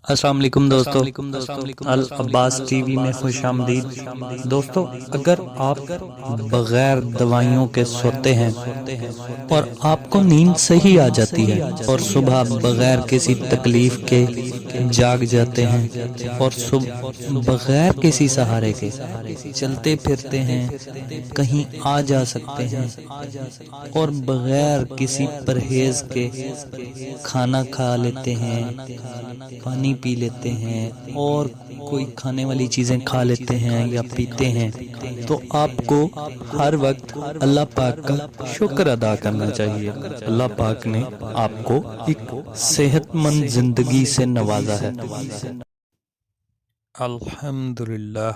السلام علیکم دوستو، العباس ٹی وی میں خوش آمدید۔ دوستو، اگر آپ بغیر دوائیوں کے سوتے ہیں اور آپ کو نیند صحیح آ جاتی ہے اور صبح بغیر کسی تکلیف کے جاگ جاتے ہیں اور صبح بغیر کسی سہارے کے چلتے پھرتے ہیں، کہیں آ جا سکتے ہیں اور بغیر کسی پرہیز کے کھانا کھا لیتے ہیں، پانی پی لیتے ہیں اور کوئی کھانے والی چیزیں کھا لیتے ہیں یا پیتے ہیں، تو آپ کو ہر وقت اللہ پاک کا شکر ادا کرنا چاہیے۔ اللہ پاک نے آپ کو ایک صحت مند زندگی سے نوازا ہے۔ الحمدللہ۔